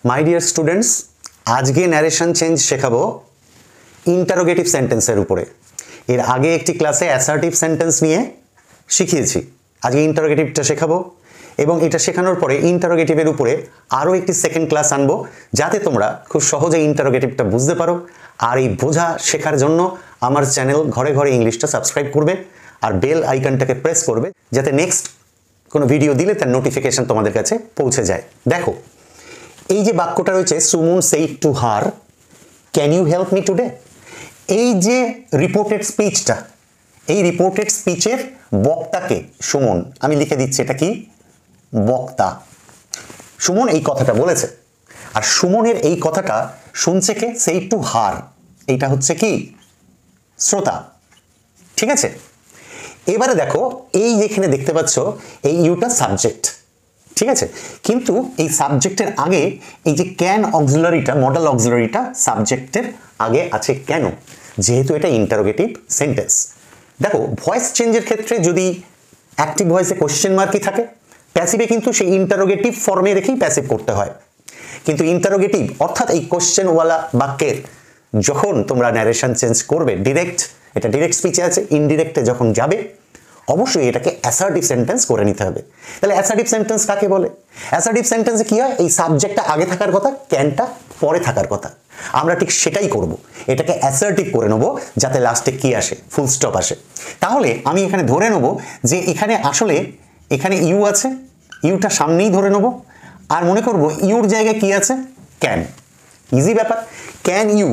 My dear students, আজকে narration change শেখাবো interrogative সেন্টেন্সের উপরে। এর আগে একটি ক্লাসে অ্যাসার্টিভ সেন্টেন্স নিয়ে শিখিয়েছি। আজকে ইন্টারোগেটিভটা শেখাবো এবং এটা শেখানোর পরে ইন্টারোগেটিভের উপরে আরও একটি সেকেন্ড ক্লাস আনবো, যাতে তোমরা খুব সহজে ইন্টারোগেটিভটা বুঝতে পারো। আর এই বোঝা শেখার জন্য আমার চ্যানেল ঘরে ঘরে ইংলিশটা সাবস্ক্রাইব করবে আর বেল আইকনটাকে প্রেস করবে, যাতে নেক্সট কোনো ভিডিও দিলে তার নোটিফিকেশন তোমাদের কাছে পৌঁছে যায়। দেখো, এই যে বাক্যটা রয়েছে, Suman said to her, can you help me today. এই যে রিপোর্টেড স্পিচটা, এই রিপোর্টেড স্পিচের বক্তাকে সুমন, আমি লিখে দিচ্ছি এটা কি, বক্তা। সুমন এই কথাটা বলেছে, আর সুমনের এই কথাটা শুনছে কে, সেইড টু হার, এইটা হচ্ছে কি শ্রোতা। ঠিক আছে, এবারে দেখো এই যেখানে দেখতে পাচ্ছ এই ইউটা সাবজেক্ট, ঠিক আছে, কিন্তু এই সাবজেক্টের আগে এই যে ক্যান অক্সিলারিটা, মডেল অক্সিলারিটা সাবজেক্টের আগে আছে কেন? যেহেতু এটা ইন্টারোগেটিভ সেন্টেন্স। দেখো, ভয়েস চেঞ্জের ক্ষেত্রে যদি অ্যাক্টিভ ভয়েসে কোশ্চেন মার্কই থাকে, প্যাসিভে কিন্তু সেই ইন্টারোগেটিভ ফর্মে রেখেই প্যাসিভ করতে হয়। কিন্তু ইন্টারোগেটিভ অর্থাৎ এই কোশ্চেনওয়ালা বাক্যের যখন তোমরা ন্যারেশন চেঞ্জ করবে, ডিরেক্ট, এটা ডিরেক্ট স্পিচে আছে, ইনডিরেক্টে যখন যাবে, অবশ্যই এটাকে অ্যাসার্টিভ সেন্টেন্স করে নিতে হবে। তাহলে অ্যাসার্টিভ সেন্টেন্স কাকে বলে? অ্যাসার্টিভ সেন্টেন্সে কি হয়, এই সাবজেক্টটা আগে থাকার কথা, ক্যানটা পরে থাকার কথা। আমরা ঠিক সেটাই করব, এটাকে অ্যাসার্টিভ করে নেব, যাতে লাস্টে কি আসে, ফুল স্টপ আসে। তাহলে আমি এখানে ধরে নেব যে এখানে আসলে এখানে ইউ আছে, ইউটা সামনেই ধরে নেব, আর মনে করব ইউর জায়গায় কি আছে, ক্যান। ইজি ব্যাপার, ক্যান ইউ,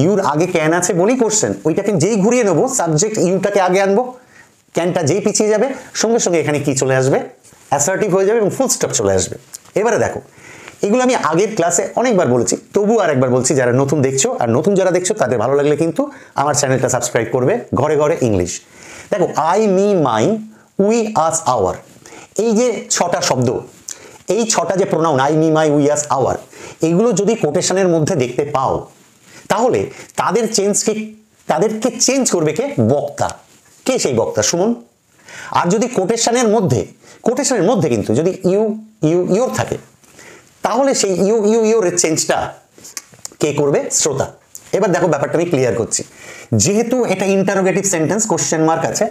ইউর আগে ক্যান আছে বলেই কোশ্চেন, ওইটাকে যেই ঘুরিয়ে নেবো, সাবজেক্ট ইউটাকে আগে আনবো, ক্যানটা যেই পিছিয়ে যাবে, সঙ্গে সঙ্গে এখানে কি চলে আসবে, অ্যাসার্টিভ হয়ে যাবে এবং ফুল স্টপ চলে আসবে। এবারে দেখো, এগুলো আমি আগের ক্লাসে অনেকবার বলেছি, তবু আর একবার বলছি, যারা নতুন দেখছো, আর নতুন যারা দেখছো তাদের ভালো লাগলে কিন্তু আমার চ্যানেলটা সাবস্ক্রাইব করবে, ঘরে ঘরে ইংলিশ। দেখো, I, me, my, we, us, our, এই যে ছটা শব্দ, এই ছটা যে pronoun I, me, my, we, us, our, এগুলো যদি কোটেশনের মধ্যে দেখতে পাও, তাহলে তাদেরকে চেঞ্জ করবে কে, বক্তা। কে সেই বক্তা? সুমন। আর যদি কোটেশনের মধ্যে কিন্তু যদি ইউর থাকে, তাহলে সেই ইউর চেঞ্জটা কে করবে, শ্রোতা। এবার দেখো, ব্যাপারটা আমি ক্লিয়ার করছি। যেহেতু এটা ইন্টারোগেটিভ সেন্টেন্স, কোশ্চেন মার্ক আছে,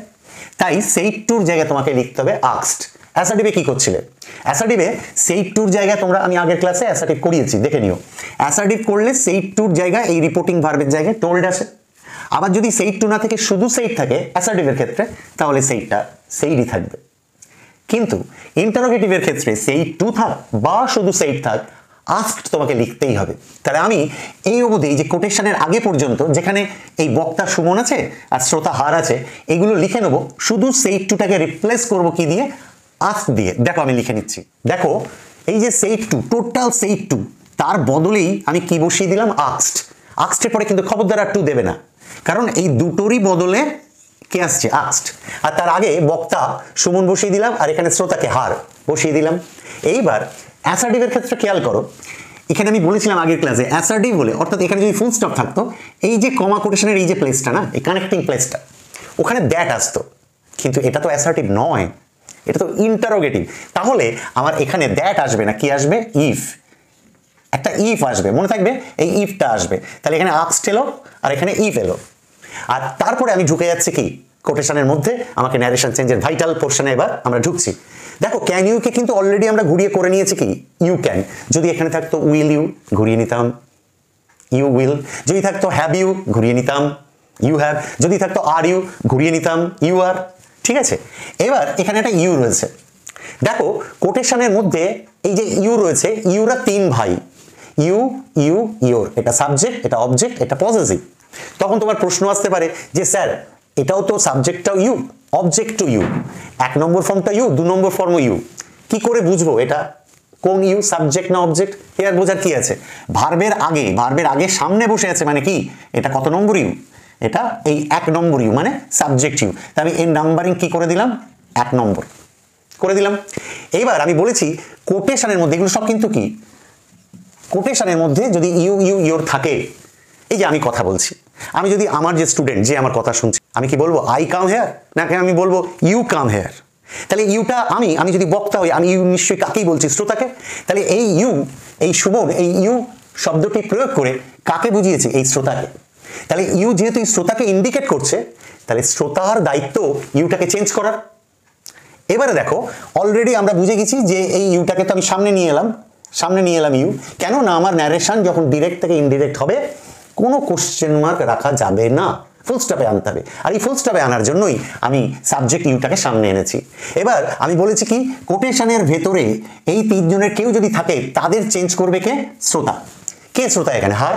তাই সেইড টুর জায়গায় তোমাকে লিখতে হবে আস্কড। অ্যাসার্টিভে কি করছিলে? অ্যাসার্টিভে সেইড টুর জায়গায় তোমরা, আমি আগের ক্লাসে অ্যাসার্টিভ করিয়েছি, দেখে নিও। অ্যাসার্টিভ করলে সেইড টুর জায়গায় এই রিপোর্টিং ভার্বের জায়গায় টোল্ড আসে। আবার যদি সেইড টু না থেকে শুধু সেইড থাকে অ্যাসার্টিভের ক্ষেত্রে, তাহলে সেইডটা সেইডই থাকবে। কিন্তু ইন্টারোগেটিভের ক্ষেত্রে সেইড টু থাক বা শুধু সেইড থাক, আস্কড তোমাকে লিখতেই হবে। তাহলে আমি এই অবধি যে কোটেশনের আগে পর্যন্ত যেখানে এই বক্তা সুমন আছে আর শ্রোতা হার আছে, এগুলো লিখে নেবো, শুধু সেইড টুটাকে রিপ্লেস করবো কি দিয়ে, আস্কড দিয়ে। দেখো আমি লিখে নিচ্ছি। দেখো, এই যে said to, total said to, তার বদলেই আমি কি বসিয়ে দিলাম, আস্কড। আস্কডের পরে কিন্তু খবরদার আর টু দেবে না, কারণ এই দুটোরই বদলে কে আসছে, আস্কড। আর তার আগে বক্তা সুমন বসিয়ে দিলাম, আর এখানে শ্রোতাকে হার বসিয়ে দিলাম। এইবার অ্যাসার্টিভের ক্ষেত্রে খেয়াল করো, এখানে আমি বলেছিলাম আগের ক্লাসে, অ্যাসার্টিভ বলে অর্থাৎ এখানে যদি ফুল স্টপ থাকতো, এই যে কমা কোটেশনের এই যে প্লেসটা না, এই কানেক্টিং প্লেসটা, ওখানে দ্যাট আসতো। কিন্তু এটা তো অ্যাসার্টিভ নয়, এটা তো ইন্টারোগেটিভ। তাহলে আমার এখানে দ্যাট আসবে না, কি আসবে, ইফ। একটা ইফ আসবে, মনে থাকবে, এই ইফটা আসবে। তাহলে এখানে আস্কড এলো আর এখানে ইফ এলো। আর তারপরে আমি ঢুকে যাচ্ছি কি, কোটেশনের মধ্যে। আমাকে ন্যারেশন চেঞ্জের ভাইটাল পোর্শনে এবার আমরা ঢুকছি। দেখো, ক্যান ইউকে কিন্তু অলরেডি আমরা ঘুরিয়ে করে নিয়েছি কি, ইউ ক্যান। যদি এখানে থাকতো উইল ইউ, ঘুরিয়ে নিতাম ইউ উইল। যদি থাকতো হ্যাভ ইউ, ঘুরিয়ে নিতাম ইউ হ্যাভ। যদি থাকতো আর ইউ, ঘুরিয়ে নিতাম ইউ আর। ঠিক আছে, এবার এখানে একটা ইউ রয়েছে। দেখো, কোটেশনের মধ্যে এই যে ইউ রয়েছে, ইউরা তিন ভাই, ইউ, ইউর। এটা সাবজেক্ট, এটা অবজেক্ট, এটা পজেসিভ। তখন তোমার প্রশ্ন আসতে পারে যে স্যার, এটাও তো সাবজেক্টটাও ইউ, অবজেক্ট টু ইউ, এক নম্বর ফর্মটা ইউ, দু নম্বর ফর্মও ইউ, কি করে বুঝবো এটা কোন ইউ, সাবজেক্ট না অবজেক্ট? এর বোঝার কি আছে, ভার্বের আগে সামনে বসে আছে, মানে কি, এটা কত নম্বর ইউ, এটা এই এক নম্বর ইউ, মানে সাবজেক্ট ইউ। তাই আমি এর নাম্বারিং কি করে দিলাম, এক নম্বর করে দিলাম। এইবার আমি বলেছি কোটেশনের মধ্যে, এগুলো সব কিন্তু কি, কোটেশনের মধ্যে যদি ইউর থাকে, এই যে আমি কথা বলছি, আমি যদি আমার যে স্টুডেন্ট যে আমার কথা শুনছে, আমি কি বলবো আই কাম হেয়ার, নাকি আমি বলবো ইউ কাম হেয়ার? তাহলে ইউটা আমি যদি বক্তা হই, আমি ইউ নিশ্চয়ই কাকেই বলছি, শ্রোতাকে। তাহলে এই ইউ এই সুমন এই ইউ শব্দটি প্রয়োগ করে কাকে বুঝিয়েছে? এই শ্রোতাকে। তাহলে ইউ যেহেতু এই শ্রোতাকে ইন্ডিকেট করছে, তাহলে শ্রোতার দায়িত্ব ইউটাকে চেঞ্জ করার। এবারে দেখো অলরেডি আমরা বুঝে গেছি যে এই ইউটাকে তো আমি সামনে নিয়ে এলাম ইউ কেন না, আমার ন্যারেশন যখন ডিরেক্ট থেকে ইনডিরেক্ট হবে কোনো কোশ্চেন মার্ক রাখা যাবে না, ফুল স্টপে আনতে হবে। আর এই ফুল স্টপে আনার জন্যই আমি সাবজেক্ট ইউটাকে সামনে এনেছি। এবার আমি বলেছি কি, কোটেশনের ভেতরে এই তিনজনের কেউ যদি থাকে তাদের চেঞ্জ করবে কে? শ্রোতা। কে শ্রোতা এখানে? হার।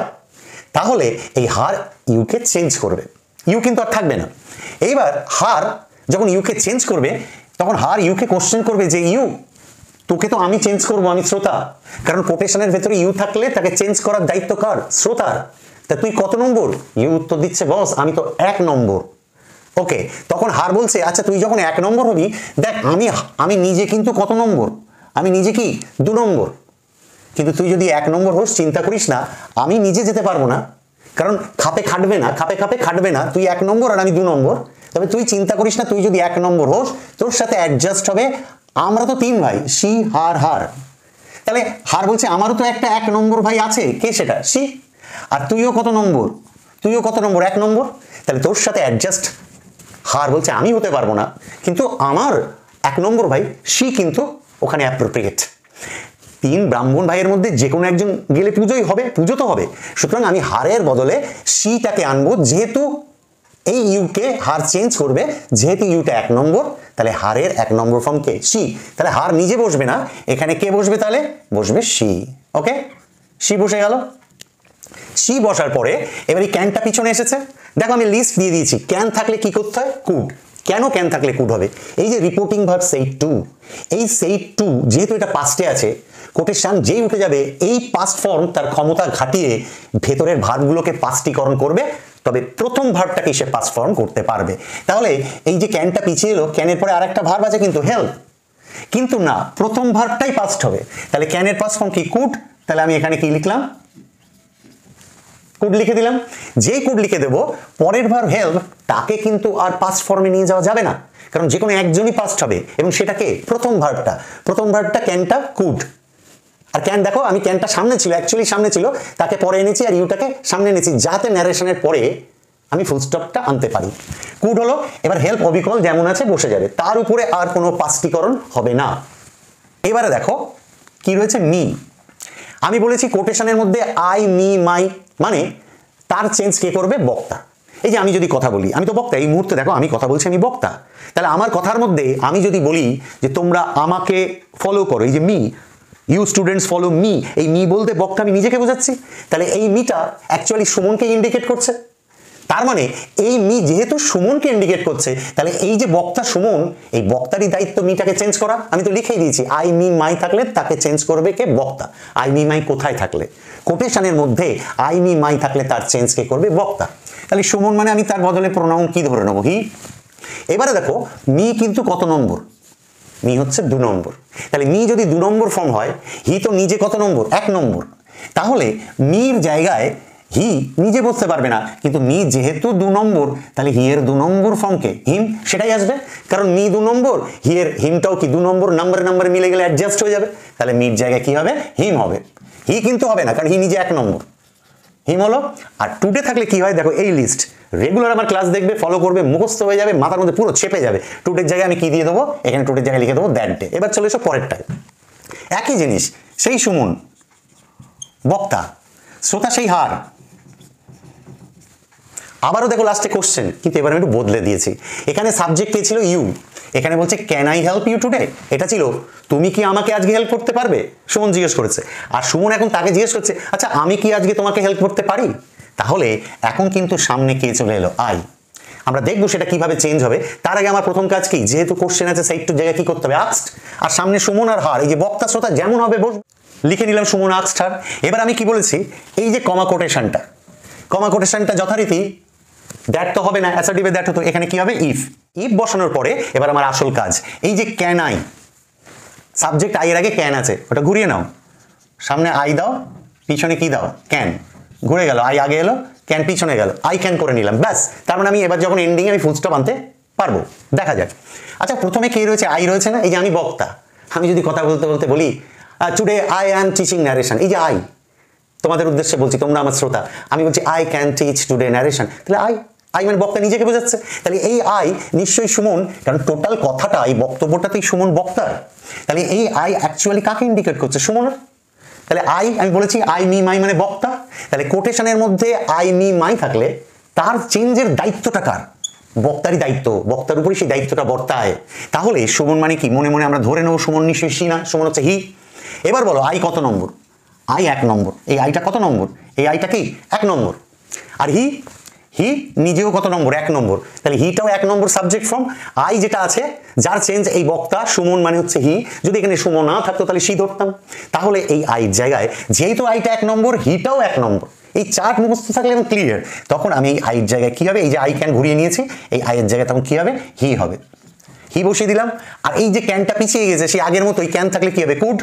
তাহলে এই হার ইউকে চেঞ্জ করবে, ইউ কিন্তু আর থাকবে না। এইবার হার যখন ইউকে চেঞ্জ করবে তখন হার ইউকে কোশ্চেন করবে যে ইউ, তোকে তো আমি চেঞ্জ করবো, আমি শ্রোতা। কারণ কোটেশনের ভেতরে ইউ থাকলে তাকে চেঞ্জ করার দায়িত্ব কার? শ্রোতার। তা তুই কত নম্বর? ইউ উত্তর দিচ্ছে বস আমি তো 1 নম্বর। ওকে, তখন হার বলছে আচ্ছা তুই যখন 1 নম্বর হবি, দেখ আমি নিজে কিন্তু কত নম্বর? আমি নিজে কি 2 নম্বর। কিন্তু তুই যদি 1 নম্বর হোস, চিন্তা করিস না আমি নিজে যেতে পারবো না, কারণ খাপে খাটবে না, তুই 1 নম্বর আর আমি 2 নম্বর। তবে তুই চিন্তা করিস না, তুই যদি 1 নম্বর হোস তোর সাথে অ্যাডজাস্ট হবে, আমরা তো 3 ভাই, সি হার। তাহলে হার বলছে আমারও তো একটা 1 নম্বর ভাই আছে, কে সেটা? সি। আর তুইও কত নম্বর? 1 নম্বর। তাহলে তোর সাথে অ্যাডজাস্ট হার বলছে আমি হতে পারবো না, কিন্তু আমার 1 নম্বর ভাই সি কিন্তু ওখানে অ্যাপ্রোপ্রিয়েট। 3 ব্রাহ্মণ ভাইয়ের মধ্যে যে কোনো একজন গেলে পুজো তো হবে। সুতরাং আমি হারের বদলে সিটাকে আনবো, যেহেতু এই ইউকে হার চেঞ্জ করবে, যেহেতু ইউটা 1 নম্বর, তাহলে হারের 1 নম্বর ফর্ম কে? সি। তাহলে হার নিজে বসবে না, এখানে কে বসবে? তাহলে বসবে সি। ওকে, সি বসে গেল। সি বসার পরে এবার এই ক্যানটা পিছনে এসেছে। দেখো আমি লিস্ট দিয়ে দিয়েছি, ক্যান থাকলে কি করতে হয়? কুড। কেন ক্যান থাকলে কুড হবে? এই যে রিপোর্টিং ভার্ব সেই টু, এই সেই টু যেহেতু এটা পাস্টে আছে, কোটেশন যেই উঠে যাবে এই পাস্ট ফর্ম তার ক্ষমতা ঘাটিয়ে ভেতরের ভার্বগুলোকে পাস্টীকরণ করবে, তবে প্রথম ভার্বটাকে সে পাস্ট ফর্ম করতে পারবে। তাহলে এই যে ক্যানটা পিছিয়ে এলো, ক্যানের পরে আরেকটা ভার্ব আছে কিন্তু হেল্প, কিন্তু না, প্রথম ভার্বটাই পাস্ট হবে। তাহলে ক্যানের পাস্ট ফর্ম কি? কুড। তাহলে আমি এখানে কি লিখলাম? কুড লিখে দিলাম। যেই কুড লিখে দেবো, পরের ভার্ব হেল্প তাকে কিন্তু আর পাস্ট ফর্মে নিয়ে যাওয়া যাবে না, কারণ যে কোনো একজনই পাস্ট হবে, এবং সেটাকে প্রথম ভার্বটা ক্যানটা কুড। আর ক্যান দেখো আমি ক্যানটা সামনে ছিল, অ্যাকচুয়ালি সামনে ছিল, তাকে পরে এনেছি আর ইউটাকে সামনে এনেছি, যাতে ন্যারেশনের পরে আমি ফুল স্টপটা আনতে পারি। কুড হলো। এবার হেল্প অবিকল যেমন আছে বসে যাবে, তার উপরে আর কোনো পাস্টীকরণ হবে না। এবারে দেখো কি রয়েছে? মি। আমি বলেছি কোটেশনের মধ্যে আই, মি, মাই মানে তার চেঞ্জ কে করবে? বক্তা। এই যে আমি যদি কথা বলি, আমি তো বক্তা, এই মুহূর্তে দেখো আমি কথা বলছি, আমি বক্তা। তাহলে আমার কথার মধ্যে আমি যদি বলি যে তোমরা আমাকে ফলো করো, এই যে me, you students follow me, এই মি বলতে বক্তা আমি নিজেকে বোঝাচ্ছি। তাহলে এই মিটা অ্যাকচুয়ালি সুমনকে ইন্ডিকেট করছে। তার মানে এই মি যেহেতু সুমনকে ইন্ডিকেট করছে, তাহলে এই যে বক্তা সুমন, এই বক্তারই দায়িত্ব মিটাকে চেঞ্জ করা। আমি তো লিখেই দিয়েছি আই, মি, মাই থাকলে তাকে চেঞ্জ করবে কে? বক্তা। আই, মি, মাই কোথায় থাকলে? কোটেশনের মধ্যে আই, মি, মাই থাকলে তার চেঞ্জ কে করবে? বক্তা। তাহলে সুমন মানে আমি তার বদলে প্রোনাউন কি ধরে নেবো? হি। এবারে দেখো মি কিন্তু কত নম্বর? মি হচ্ছে 2 নম্বর। তাহলে মি যদি 2 নম্বর ফর্ম হয়, হি তো নিজে কত নম্বর? 1 নম্বর। তাহলে মির জায়গায় হি নিজে বসতে পারবে না, কিন্তু মি যেহেতু 2 নম্বর, তাহলে হি এর 2 নম্বর ফর্মকে হিম সেটাই আসবে, কারণ মি 2 নম্বর, হি এর হিমটাও কি 2 নম্বর, নাম্বারে মিলে গেলে অ্যাডজাস্ট হয়ে যাবে। তাহলে মির জায়গায় কি হবে? হিম হবে। হি কিন্তু হবে না, কারণ হি নিজে 1 নম্বর, হিম হলো। আর টুডে থাকলে কি হয়? দেখো এই লিস্ট রেগুলার আমার ক্লাস দেখবে, ফলো করবে, মুখস্থ হয়ে যাবে, মাথার মধ্যে পুরো চেপে যাবে। টুডের জায়গায় আমি কি দিয়ে দেবো? এখানে টুডের জায়গায় লিখে দেবো দ্যাট ডে। এবার চলে এসো পরেরটায়, একই জিনিস, সেই সুমন বক্তা, শ্রোতা সেই হার। আবারও দেখো লাস্টে কোশ্চেন, কিন্তু এবার আমি একটু বদলে দিয়েছি। এখানে সাবজেক্ট পেয়েছিল ইউ, এখানে বলছে can I help you today. এটা ছিল তুমি কি আমাকে আজকে হেল্প করতে পারবে? সুমন জিজ্ঞেস করেছে, আর সুমন এখন তাকে জিজ্ঞেস করছে আচ্ছা আমি কি আজকে তোমাকে হেল্প করতে পারি? তাহলে এখন কিন্তু সামনে কে চলে এলো? আই। আমরা দেখবো সেটা কিভাবে চেঞ্জ হবে। তার আগে আমার প্রথম কাজ কি, যেহেতু কোশ্চেন আছে সেই একটু জায়গায় কি করতে হবে? আস্কড। আর সামনে সুমন আর হার, এই যে বক্তা শ্রোতা যেমন হবে বসবে, লিখে নিলাম সুমন আস্কড হার। এবার আমি কি বলেছি, এই যে কমা কোটেশনটা যথারীতি দ্যাট তো হবে না, অ্যাসার্টিভে দ্যাট হতো, এখানে কি হবে? ইফ। ইফ বসানোর পরে এবার আমার আসল কাজ, এই যে ক্যান আই, সাবজেক্ট আই এর আগে ক্যান আছে, ওটা ঘুরিয়ে নাও, সামনে আই দাও, পিছনে কি দাও? ক্যান। ঘুরে গেল, আই আগে এলো, ক্যান পিছনে গেল, আই ক্যান করে নিলাম, ব্যাস। তার মানে আমি এবার যখন এন্ডিংয়ে আমি ফুল স্টপ আনতে পারবো, দেখা যাক। আচ্ছা প্রথমে কে রয়েছে? আই রয়েছে না? এই যে আমি বক্তা, আমি যদি কথা বলতে বলতে বলি today I am teaching narration, এই যে আই তোমাদের উদ্দেশ্যে বলছি, তোমরা আমার শ্রোতা, আমি বলছি I can teach today narration, তাহলে আই মানে বক্তা নিজেকে বোঝাচ্ছে, তাহলে এই আই নিশ্চয়ই সুমন, কারণ টোটাল কথাটা এই বক্তব্যটাতেই সুমন বক্তার, তাহলে এই আই অ্যাকচুয়ালি কাকে ইন্ডিকেট করছে? সুমনের। তাহলে আমি বলেছি আই মি মাই মানে বক্তা, তাহলে কোটেশনের মধ্যে আই মি মাই থাকলে তার চেঞ্জের দায়িত্বটা কার? বক্তারই দায়িত্ব, বক্তার উপরই সেই দায়িত্বটা বর্তায়। তাহলে সুমন মানে কি? মনে মনে আমরা ধরে নেবো সুমন নিশ্চয়ই সি না, সুমন হচ্ছে হি। এবার বলো আই কত নম্বর? আই 1 নম্বর। এই আইটা কত নম্বর? এই আইটা কি 1 নম্বর। আর হি নিজেও কত নম্বর? 1 নম্বর। তাহলে হিটাও 1 নম্বর সাবজেক্ট ফর্ম। আই যেটা আছে যার চেঞ্জ এই বক্তা, সুমন মানে হচ্ছে হি। যদি এখানে সুমন না থাকতো তাহলে সি ধরতাম। তাহলে এই আইয়ের জায়গায় যেহেতু আইটা 1 নম্বর, হিটাও 1 নম্বর, এই চার্ট মুখস্থ থাকলে এবং ক্লিয়ার, তখন আমি এই আইয়ের জায়গায় কি হবে? এই যে আই ক্যান ঘুরিয়ে নিয়েছি, এই আইয়ের জায়গায় তখন কি হবে? হি হবে। হি বসিয়ে দিলাম। আর এই যে ক্যানটা পিছিয়ে গেছে, সেই আগের মতোই ক্যান থাকলে কি হবে? কুড।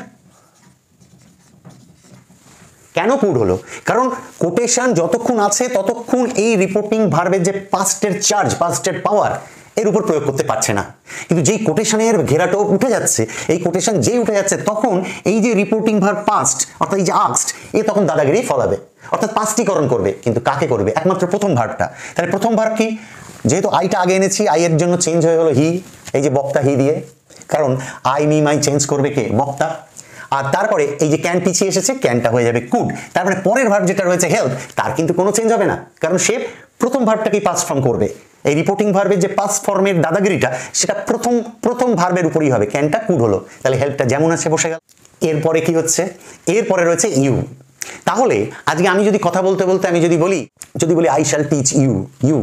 কেন কুড হলো? কারণ কোটেশন যতক্ষণ আছে ততক্ষণ এই রিপোর্টিং ভার্বের যে পাস্টের চার্জ, পাস্টের পাওয়ার এর উপর প্রয়োগ করতে পারছে না। কিন্তু যেই কোটেশনের ঘেরাটাও উঠে যাচ্ছে, এই কোটেশন যেই উঠে যাচ্ছে, তখন এই যে রিপোর্টিং ভার্ব পাস্ট অর্থাৎ এই যে আস্কড, এ তখন দাদাগিরি ফলাবে, অর্থাৎ পাস্টিকরণ করবে। কিন্তু কাকে করবে? একমাত্র প্রথম ভার্বটা। তাহলে প্রথম ভার্ব কি? যেহেতু আইটা আগে এনেছি, আই এর জন্য চেঞ্জ হয়ে গেল হি, এই যে বক্তা হি দিয়ে, কারণ আই মি মাই চেঞ্জ করবে কে? বক্তা। আর তারপরে এই যে ক্যান পিছিয়ে এসেছে, ক্যানটা হয়ে যাবে কুড। তারপরে পরের ভার্ব যেটা রয়েছে হেল্প, তার কিন্তু কোনো চেঞ্জ হবে না, কারণ সে প্রথম ভার্বটাকেই পাস্ট ফর্ম করবে। এই রিপোর্টিং ভার্বের যে পাস্ট ফর্মের দাদাগিরিটা, সেটা প্রথম ভার্বের উপরই হবে। ক্যানটা কুড হলো, তাহলে হেল্পটা যেমন আছে বসে গেল। এরপরে কি হচ্ছে? এরপরে রয়েছে ইউ। তাহলে আজকে আমি যদি কথা বলতে বলতে আমি যদি বলি I shall teach you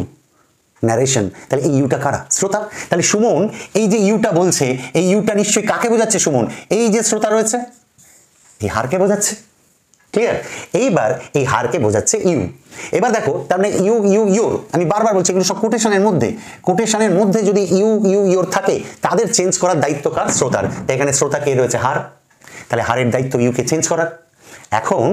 narration, তাহলে এই ইউটা কারা? শ্রোতা। তাহলে সুমন এই যে ইউটা বলছে, এই ইউটা নিশ্চয়ই কাকে বোঝাচ্ছে? সুমন এই যে শ্রোতা রয়েছে, এই হারকে বোঝাচ্ছে। ক্লিয়ার? এইবার এই হারকে বোঝাচ্ছে ইউ। এবার দেখো, তার মানে ইউ আমি বারবার বলছি এগুলো সব কোটেশনের মধ্যে যদি ইউর থাকে, তাদের চেঞ্জ করার দায়িত্ব কার? শ্রোতার। এখানে শ্রোতা কে রয়েছে? হার। তাহলে হারের দায়িত্ব ইউকে চেঞ্জ করার। এখন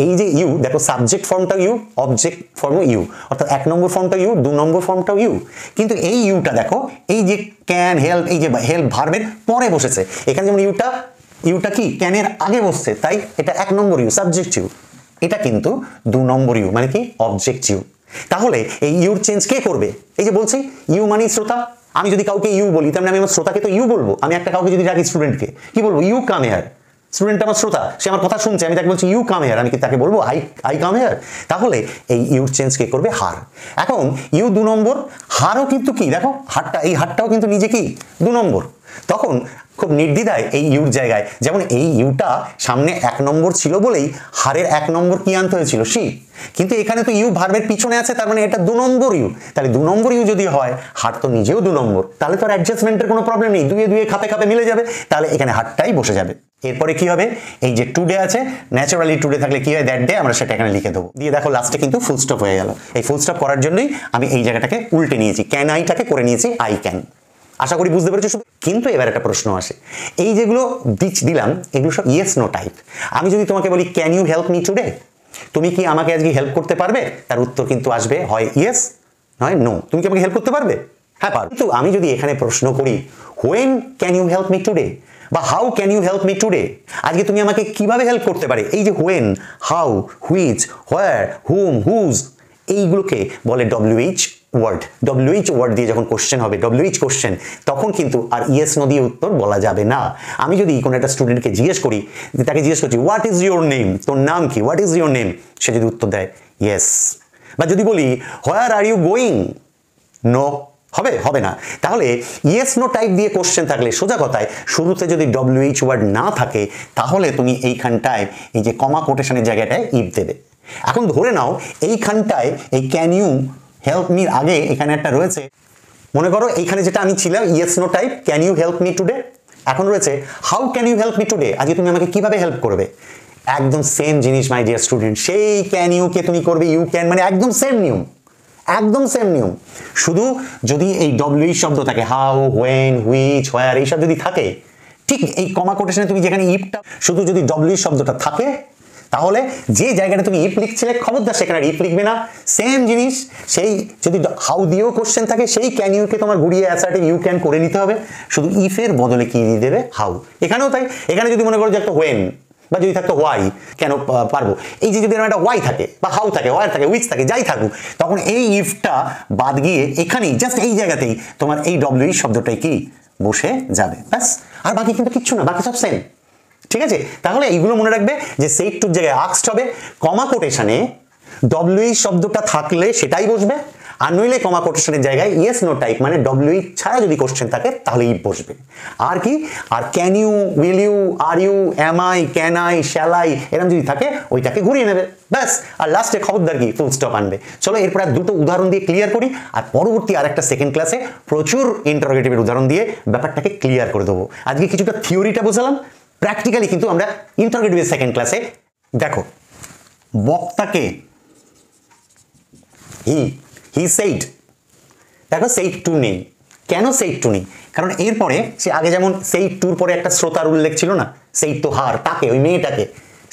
এই যে ইউ দেখো, সাবজেক্ট ফর্মটা ইউ, অবজেক্ট ফর্মও ইউ, অর্থাৎ 1 নম্বর ফর্মটা ইউ, 2 নম্বর ফর্মটাও ইউ। কিন্তু এই ইউটা দেখো, এই যে ক্যান হেল্প, এই যে হেল্প ভার্বের পরে বসেছে। এখানে যেমন ইউটা কি ক্যানের আগে বসছে, তাই এটা 1 নম্বর ইউ, সাবজেক্ট ইউ। এটা কিন্তু 2 নম্বর ইউ, মানে কি? Object you. তাহলে এই ইউর চেঞ্জ কে করবে? এই যে বলছি ইউ মানে শ্রোতা। আমি যদি কাউকে ইউ বলি, তার মানে আমি আমার শ্রোতাকে তো ইউ বলবো। আমি একটা কাউকে যদি ডাকি, স্টুডেন্টকে কি বলবো? You come here. স্টুডেন্ট আমার শ্রোতা, সে আমার কথা শুনছে, আমি তাকে বলছি ইউ কাম হিয়ার, আমি কি তাকে বলবো আই কাম হিয়ার? তাহলে এই ইউর চেঞ্জ কে করবে? হার। এখন ইউ 2 নম্বর, হারও কিন্তু কি দেখো, এই হারটাও কিন্তু নিজে কি 2 নম্বর। তখন খুব নির্দ্বিধায় এই ইউর জায়গায়, যেমন এই ইউটা সামনে 1 নম্বর ছিল বলেই হারের 1 নম্বর কি আনতে হয়েছিল? সি। কিন্তু এখানে তো ইউ ভার্বের পিছনে আছে, তার মানে এটা 2 নম্বর ইউ। তাহলে 2 নম্বর ইউ যদি হয়, হার তো নিজেও 2 নম্বর, তাহলে তো আর অ্যাডজাস্টমেন্টের কোনো প্রবলেম নেই, দুয়ে খাপে মিলে যাবে। তাহলে এখানে হারটাই বসে যাবে। এরপরে কি হবে? এই যে টুডে আছে, ন্যাচারালি টুডে থাকলে কি হয়? দ্যাট ডে, আমরা সেটা এখানে লিখে দেবো। দিয়ে দেখো লাস্টে কিন্তু ফুল স্টপ হয়ে গেল। এই ফুল স্টপ করার জন্যই আমি এই জায়গাটাকে উল্টে নিয়েছি, ক্যান আইটাকে করে নিয়েছি আই ক্যান। আশা করি বুঝতে পেরেছো শুধু। কিন্তু এবার একটা প্রশ্ন আসে, এই যেগুলো দিলাম এগুলো সব ইয়েস নো টাইপ। আমি যদি তোমাকে বলি can you help me today, তুমি কি আমাকে আজকে হেল্প করতে পারবে? তার উত্তর কিন্তু আসবে হয় ইয়েস নয় নো। তুমি কি আমাকে হেল্প করতে পারবে? হ্যাঁ পারবে। কিন্তু আমি যদি এখানে প্রশ্ন করি when can you help me today বা how can you help me today, আজকে তুমি আমাকে কিভাবে হেল্প করতে পারে? এই যে when, how, which, where, whom, whose, এইগুলোকে বলে WH ওয়ার্ড। WH ওয়ার্ড দিয়ে যখন কোশ্চেন হবে, WH কোশ্চেন, তখন কিন্তু আর ইয়েস নো দিয়ে উত্তর বলা যাবে না। আমি যদি কোনো একটা স্টুডেন্টকে জিজ্ঞেস করি, তাকে জিজ্ঞেস করছি হোয়াট ইজ ইউর নেম, তোর নাম কি, হোয়াট ইজ ইউর নেম, সে যদি উত্তর দেয় ইয়েস, বা যদি বলি হোয়ার আর ইউ গোয়িং, নো, হবে না। তাহলে ইয়েস নো টাইপ দিয়ে কোশ্চেন থাকলে, সোজা কথায় শুরুতে যদি WH ওয়ার্ড না থাকে, তাহলে তুমি এইখানটায় এই যে কমা কোটেশনের জায়গাটায় ইফ দেবে। এখন ধরে নাও এইখানটায় এই ক্যান ইউ হেল্প মির আগে এখানে একটা রয়েছে, মনে করো এইখানে যেটা আমি ছিলাম yes no type, can you help me today, এখন রয়েছে how can you help me today, আজকে তুমি আমাকে কিভাবে হেল্প করবে। একদম সেম জিনিস মাই ডিয়ার স্টুডেন্ট, সেই ক্যান ইউ কে তুমি করবে ইউ ক্যান, মানে একদম সেম নিয়ম, একদম সেম নিয়ম। শুধু যদি এই WH শব্দ থাকে, হাউ, হোয়েন, হুইচ, হোয়ার, এইসব যদি থাকে, ঠিক এই কমা কোটেশনে তুমি যেখানে ইফটা, শুধু যদি WH শব্দটা থাকে, তাহলে যে জায়গাটা তুমি ইফ লিখছিলে খবরদার সেখানে ইফ লিখবে না। সেম জিনিস, সেই যদি হাউ দিয়েও কোশ্চেন থাকে, সেই ক্যান ইউকে তোমার ঘুরিয়ে অ্যাসার্টিভ ইউ ক্যান করে নিতে হবে, শুধু ইফের বদলে কি দিয়ে দেবে? হাউ। এখানেও তাই, এখানে যদি মনে করো যে একটা হোয়েন, বা যদি থাকতো হোয়াই, কেন পারবো, এই যে যদি একটা ওয়াই থাকে বা হাউ থাকে, ওয়ার থাকে, উইচ থাকে, যাই থাকুক, তখন এই ইফটা বাদ গিয়ে এখানেই জাস্ট এই জায়গাতেই তোমার এই ডব্লিউ শব্দটাই কি বসে যাবে, ব্যাস। আর বাকি কিন্তু কিচ্ছু না, বাকি সব সেম, ঠিক আছে? তাহলে এইগুলো মনে রাখবে যে সেট টুর জায়গায় আক্সড হবে, কমা কোটেশনে ডব্লিউ শব্দটা থাকলে সেটাই বসবে, আর নইলে কমা কোটেশনের জায়গায় ইয়েস নো টাইপ মানে ডব্লিউ ছাড়া যদি কোশ্চেন থাকে তাহলে ইফ বসবে। আর কি, আর can you, will you, are you, am I, can I, shall I এরকম যদি থাকে ওইটাকে ঘুরিয়ে নেবে, ব্যাস। আর লাস্টে খবরদার কি ফুল স্টপ আনবে। চলো এরপর আর দুটো উদাহরণ দিয়ে ক্লিয়ার করি, আর পরবর্তী আর একটা সেকেন্ড ক্লাসে প্রচুর ইন্টারোগেটিভের উদাহরণ দিয়ে ব্যাপারটাকে ক্লিয়ার করে দেবো। আজকে কিছুটা থিওরিটা বোঝালাম, প্র্যাকটিক্যালি কিন্তু আমরা ইন্টারোগেটিভের সেকেন্ড ক্লাসে। দেখো বক্তাকে হি সেইড, দেখো সেইড টু নেই, কেন সেইড টু নেই? কারণ এরপরে সে আগে যেমন সেইড টুর পরে একটা শ্রোতার উল্লেখ ছিল না, সেইড তো হার, তাকে, ওই মেয়েটাকে,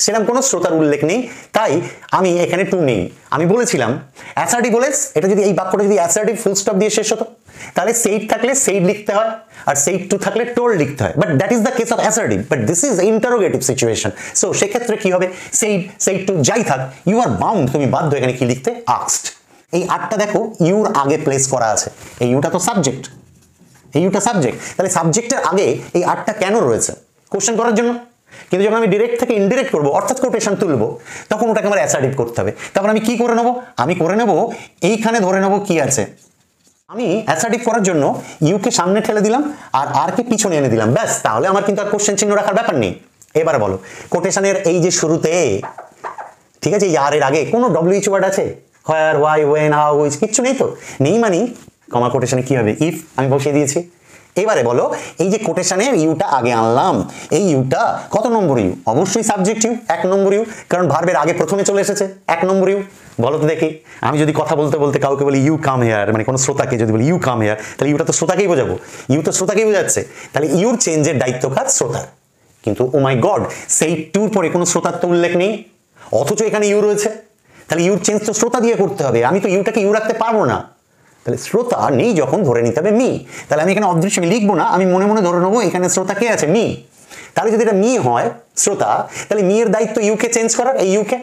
সেরকম কোনো শ্রোতার উল্লেখ নেই, তাই আমি এখানে টু নেই। আমি বলেছিলাম অ্যাসার্টিভ বলে এটা যদি এই বাক্যটা যদি অ্যাসার্টিভ ফুল স্টপ দিয়ে শেষ হতো তাহলে সেইড থাকলে সেইড লিখতে হয়, আর সেইড টু থাকলে টোল্ড লিখতে হয়, but that is the case of assertive, but this is interrogative situation. So সেক্ষেত্রে কি হবে, সেইড, সেইড টু যাই থাক, ইউ আর বাউন্ড, তুমি বাধ্য এখানে কি লিখতে, আক্সড। এই আটটা দেখো ইউর আগে প্লেস করা আছে, এই ইউটা তো সাবজেক্ট, এই ইউটা সাবজেক্ট, তাহলে সাবজেক্টের আগে এই আটটা কেন রয়েছে, কোশ্চেন করার জন্য। কিন্তু যখন আমি ডিরেক্ট থেকে ইনডিরেক্ট করবো অর্থাৎ কোটেশন তুলবো তখন ওটাকে আমার অ্যাসার্টিভ করতে হবে। তখন আমি কি করে নেবো, আমি করে নেবো এইখানে ধরে নেবো কি আছে, আমি অ্যাসার্টিভ করার জন্য ইউকে সামনে ঠেলে দিলাম আর আর কে পিছনে এনে দিলাম, ব্যাস। তাহলে আমার কিন্তু আর কোশ্চেন চিহ্ন রাখার ব্যাপার নেই। এবারে বলো কোটেশনের এই যে শুরুতে, ঠিক আছে, এই আর এর আগে কোনো ডব্লিউএইচ ওয়ার্ড আছে, হোয়ার, হোয়াই, ওয়েন, হাউ, হুইচ, কিচ্ছু নেই তো, নেই মানে কমা কোটেশনে কি হবে, ইফ আমি বসিয়ে দিয়েছি। এবারে বলো এই যে কোটেশনের ইউটা আগে আনলাম, এই ইউটা কত নম্বর ইউ, অবশ্যই সাবজেক্ট ইউ, 1 নম্বর ইউ, কারণ ভার্বের আগে প্রথমে চলে এসেছে 1 নম্বর ইউ। বলো তো দেখি, আমি যদি কথা বলতে বলতে কাউকে বলি ইউ কাম হেয়ার, মানে কোনো শ্রোতাকে যদি বলি ইউ কাম হেয়ার, তাহলে ইউটা তো শ্রোতাকেই বোঝাবো, ইউ তো শ্রোতাকেই বোঝাচ্ছে, তাহলে ইউর চেঞ্জের দায়িত্ব কাজ শ্রোতার। কিন্তু ও মাই গড, সেই টুর পরে কোনো শ্রোতার তো উল্লেখ নেই, অথচ এখানে ইউ রয়েছে, তাহলে ইউর চেঞ্জ তো শ্রোতা দিয়ে করতে হবে, আমি তো ইউটাকে ইউ রাখতে পারবো না, তাহলে শ্রোতা নেই যখন ধরে নিতে হবে মি। তাহলে আমি এখানে অদৃশ্য লিখবো না, আমি মনে মনে ধরে নেবো এখানে শ্রোতা কে আছে, মি। তাহলে যদি এটা মি হয় শ্রোতা, তাহলে মি এর দায়িত্ব ইউকে চেঞ্জ করার, এই ইউকে,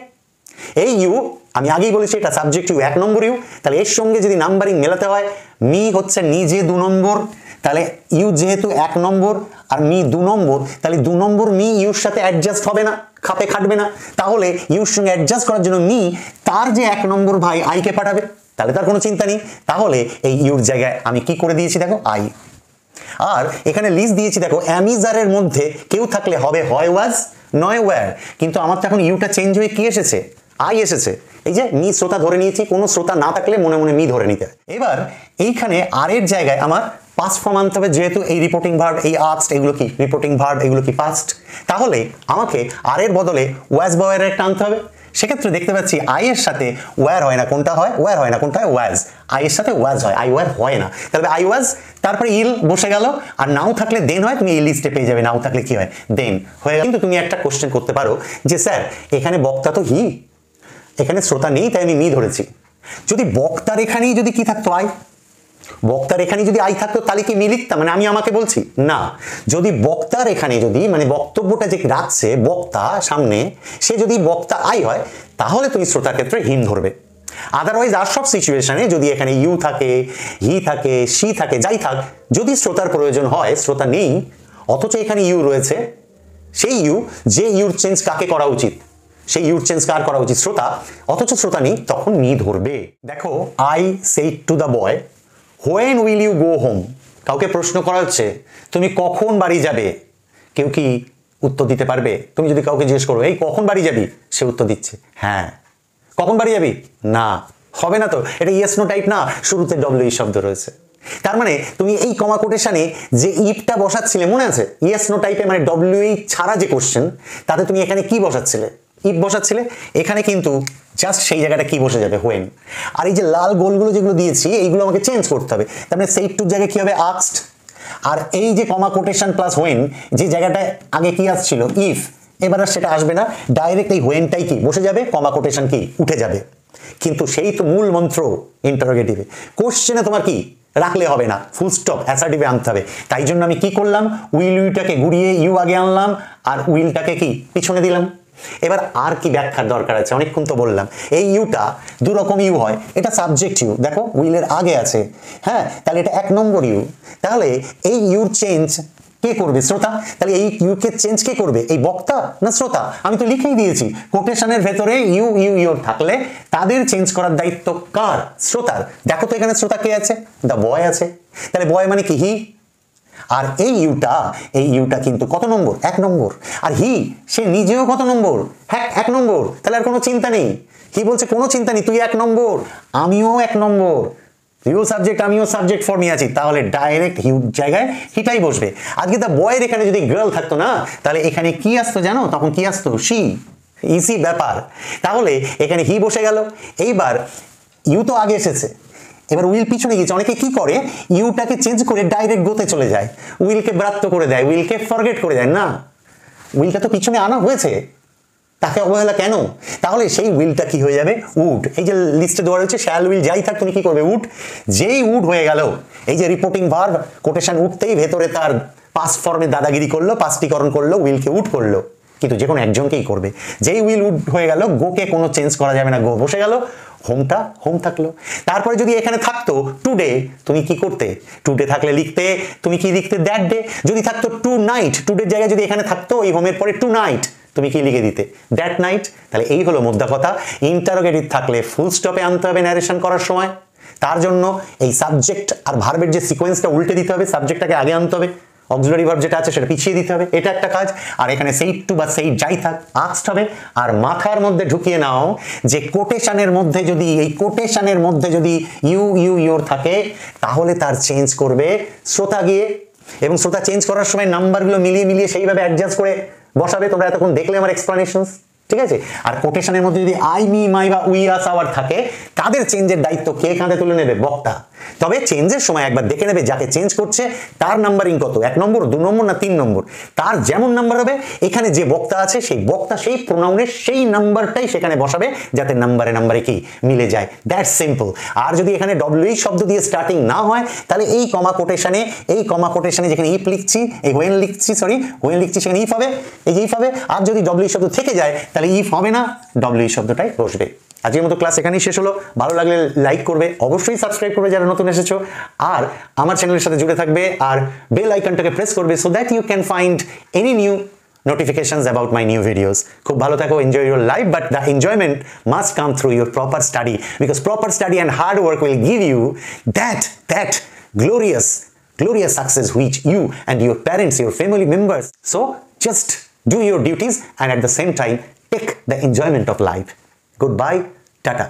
এই ইউ আমি আগেই বলেছি এটা সাবজেক্ট ইউ 1 নম্বর ইউ, তাহলে এর সঙ্গে যদি নাম্বারিং মেলাতে হয়, মি হচ্ছে নিজে 2 নম্বর, তাহলে ইউ যেহেতু 1 নম্বর আর মি 2 নম্বর, তাহলে 2 নম্বর মি ইউর সাথে অ্যাডজাস্ট হবে না, খাপে খাটবে না, তাহলে ইউর সঙ্গে অ্যাডজাস্ট করার জন্য মি তার যে 1 নম্বর ভাই আইকে পাঠাবে, তাহলে তার কোনো চিন্তা নেই। তাহলে এই ইউর জায়গায় আমি কি করে দিয়েছি দেখো, আই। আর এখানে লিস্ট দিয়েছি দেখো, অ্যামিজারের মধ্যে কেউ থাকলে হবে হয় ওয়াজ নয় ওয়্যার, কিন্তু আমার তো এখন ইউটা চেঞ্জ হয়ে কি এসেছে, আই এসেছে। এই যে মি শ্রোতা ধরে নিয়েছি, কোনো শ্রোতা না থাকলে মনে মনে মি ধরে নিতে হয়। এবার এইখানে আর এর জায়গায় আমার পাস্ট ফর্ম আনতে হবে, যেহেতু এই রিপোর্টিং ভার্ব, এই আস্ট, এগুলো কি রিপোর্টিং ভার্ব, এগুলো কি পাস্ট, তাহলে আমাকে আর এর বদলে ওয়াজ বা ওয়্যার একটা আনতে হবে। সেক্ষেত্রে দেখতে পাচ্ছি আই এর সাথে ওয়্যার হয় না, কোনটা হয়, ওয়্যার হয় না, কোনটা হয়, ওয়াজ। আই এর সাথে ওয়াজ হয়, আই ওয়্যার হয় না, তাহলে আই ওয়াজ, তারপরে ইল বসে গেল, আর নাও থাকলে দেন হয়, তুমি এই লিস্টে পেয়ে যাবে, নাও থাকলে কি হয়, দেন হয়ে গেল। কিন্তু তুমি একটা কোশ্চেন করতে পারো যে স্যার এখানে বক্তা তো হি, এখানে শ্রোতা নেই, তাই আমি মি ধরেছি। যদি বক্তার এখানেই যদি কি থাকতো, আই, বক্তার এখানে যদি আই থাকতো তাহলে কি মি লিখতাম, মানে আমি আমাকে বলছি না। যদি বক্তার এখানে যদি মানে বক্তব্যটা যে রাখছে বক্তা সামনে, সে যদি বক্তা আই হয় তাহলে তুমি শ্রোতার ক্ষেত্রে হিম ধরবে। আদারওয়াইজ আর সব সিচুয়েশনে যদি এখানে ইউ থাকে, হি থাকে, সি থাকে, যাই থাক, যদি শ্রোতার প্রয়োজন হয়, শ্রোতা নেই অথচ এখানে ইউ রয়েছে, সেই ইউ, যে ইউর চেঞ্জ কাকে করা উচিত, সেই ইউর চেঞ্জ কার করা উচিত, শ্রোতা, অথচ শ্রোতা নেই, তখন মি ধরবে। দেখো I said to the boy when will you go home, কাউকে প্রশ্ন করা হচ্ছে তুমি কখন বাড়ি যাবে, কেউ কি উত্তর দিতে পারবে? তুমি যদি কাউকে জিজ্ঞেস করো এই কখন বাড়ি যাবি, সে উত্তর দিচ্ছে হ্যাঁ। কখন বাড়ি যাবি, না, হবে না তো, এটা ইয়েস নো টাইপ না, শুরুতে ডব্লিউ শব্দ রয়েছে। তার মানে তুমি এই কমা কোটেশনে যে ইফটা বসাচ্ছিলে মনে আছে, ইয়েস নো টাইপে মানে ডব্লিউ ছাড়া যে কোশ্চেন, তাতে তুমি এখানে কি বসাচ্ছিলে, ইফ বসাচ্ছিলে, এখানে কিন্তু জাস্ট সেই জায়গাটা কি বসে যাবে, হোয়েন। আর এই যে লাল গোলগুলো যেগুলো দিয়েছি এইগুলো আমাকে চেঞ্জ করতে হবে, তার মানে সেই টুর জায়গায় কি হবে, আক্সড। আর এই যে কমা কোটেশন প্লাস হোয়েন, যে জায়গাটায় আগে কি আসছিল ইফ, এবার আর সেটা আসবে না, ডাইরেক্ট এই হোয়েনটাই কি বসে যাবে, কমা কোটেশন কি উঠে যাবে। কিন্তু সেই তো মূল মন্ত্র ইন্টারোগেটিভে, কোশ্চেনে তোমার কি রাখলে হবে না, ফুল স্টপ অ্যাসার্টিভে আনতে হবে। তাই জন্য আমি কি করলাম, উইল ইউটাকে ঘুরিয়ে ইউ আগে আনলাম আর উইলটাকে কি পিছনে দিলাম। এবার আর কি ব্যাখ্যার দরকার আছে, অনেকক্ষণ তো বললাম। এই ইউটা দুরকম ইউ হয়, এটা সাবজেক্ট ইউ, দেখো উইলের আগে আছে, হ্যাঁ, তাহলে এটা 1 নম্বর ইউ। তাহলে এই ইউর চেঞ্জ কে করবে, শ্রোতা। তাহলে এই ইউকে চেঞ্জ কে করবে, এই বক্তা না শ্রোতা? আমি তো লিখেই দিয়েছি কোটেশনের ভেতরে ইউ ইউ ইউর থাকলে তাদের চেঞ্জ করার দায়িত্ব কার, শ্রোতার। দেখো তো এখানে শ্রোতা কে আছে, দ্য বয় আছে। তাহলে বয় মানে কি, হি। আর এই ইউটা কিন্তু কত নম্বর, 1 নম্বর। আর হি সে নিজেও কত নম্বর, হ্যাঁ 1 নম্বর। তাহলে আর কোনো চিন্তা নেই, হি বলছে কোনো চিন্তা নেই, তুই 1 নম্বর, আমিও 1 নম্বর, ইউ সাবজেক্ট আমিও সাবজেক্ট ফর্মে আছি, তাহলে ডাইরেক্ট হিউ জায়গায় হিটাই বসবে। আজকে দ্য বয়ের এখানে যদি গার্ল থাকতো না, তাহলে এখানে কি আসতো জানো, তখন কি আসতো, শি। ইজি ব্যাপার। তাহলে এখানে হি বসে গেল। এইবার ইউ তো আগে এসেছে, এবার উইল পিছনে গেছে। অনেকে কি করে, ইউটাকে চেঞ্জ করে ডাইরেক্ট গোতে চলে যায়, উইলকে ব্রাত্য করে দেয়, উইলকে ফরগেট করে দেয়। না, উইলটা তো পিছনে আনা হয়েছে, তাকে অবহেলা কেন? তাহলে সেই উইলটা কি হয়ে যাবে, উড। এই যে লিস্টে দেওয়া রয়েছে শ্যাল উইল যাই থাক, তুমি কি করবে, উড। যেই উড হয়ে গেল, এই যে রিপোর্টিং ভার্ব কোটেশন উঠতেই ভেতরে তার পাস্ট ফর্মে দাদাগিরি করলো, পাস্টিকরণ করলো, উইলকে উড করলো, কিন্তু যে কোনো একজনকেই করবে। যেই উইল উড হয়ে গেল, গোকে কোনো চেঞ্জ করা যাবে না, গো বসে গেল, হোমটা হোম থাকলো। তারপরে যদি এখানে থাকতো টুডে, তুমি কি করতে, টুডে থাকলে লিখতে, তুমি কি লিখতে, দ্যাট ডে। যদি থাকতো টু নাইট, টুডের জায়গায় যদি এখানে থাকতো এই হোমের পরে টু নাইট, তুমি কি লিখে দিতে, দ্যাট নাইট। তাহলে এই হলো মোদ্দা কথা। ইন্টারোগেটিভ থাকলে ফুল স্টপে আনতে হবে ন্যারেশন করার সময়। তার জন্য এই সাবজেক্ট আর ভার্বের যে সিকোয়েন্সটা উল্টে দিতে হবে, সাবজেক্টটাকে আগে আনতে হবে, অক্সিলারি ভার্ব যেটা আছে সেটা পিছিয়ে দিতে হবে, এটা একটা কাজ। আর এখানে সেইট টু বা সেইট যাই থাক আস্ট হবে। আর মাথার মধ্যে ঢুকিয়ে নাও যে কোটেশনের মধ্যে যদি, এই কোটেশনের মধ্যে যদি ইউ ইউ ইউর থাকে, তাহলে তার চেঞ্জ করবে শ্রোতা গিয়ে, এবং শ্রোতা চেঞ্জ করার সময় নাম্বারগুলো মিলিয়ে মিলিয়ে সেইভাবে অ্যাডজাস্ট করে বসাবে। তোমরা এতক্ষণ দেখলে আমার এক্সপ্লানেশনস, ঠিক আছে। আর কোটেশনের মধ্যে যদি আই মি মাই বা উই আস আওয়ার থাকে, তাদের চেঞ্জের দায়িত্ব কে কাঁধে তুলে নেবে, বক্তা। তবে চেঞ্জের সময় একবার দেখে নেবে যাকে চেঞ্জ করছে তার নাম্বারিং কত, 1 নম্বর 2 নম্বর না 3 নম্বর। তার যেমন নাম্বার হবে, এখানে যে বক্তা আছে সেই বক্তা সেই প্রোনাউনের সেই নাম্বারটাই সেখানে বসাবে, যাতে নাম্বারে কি মিলে যায়। That's simple. আর যদি এখানে ডব্লিউ শব্দ দিয়ে স্টার্টিং না হয়, তাহলে এই কমা কোটেশনে যেখানে ইফ লিখছি, এই হোয়েন লিখছি সেখানে ইফ হবে, এই যে ইফ হবে। আর যদি ডব্লিউ শব্দ থেকে যায়, তাহলে ইফ হবে না, ডব্লিউ শব্দটাই বসবে। আজকের মতো ক্লাস এখানেই শেষ হলো। ভালো লাগলে লাইক করবে, অবশ্যই সাবস্ক্রাইব করবে যারা নতুন এসেছো, আর আমার চ্যানেলের সাথে জুড়ে থাকবে, আর বেল আইকনটাকে প্রেস করবে, so that you can find any new notifications about my new videos. খুব ভালো থাকো, enjoy your life, but the enjoyment must come through your proper study, because proper study and hard work will give you that glorious success which you and your parents, your family members. So just do your duties and at the same time take the enjoyment of life. Goodbye, tata.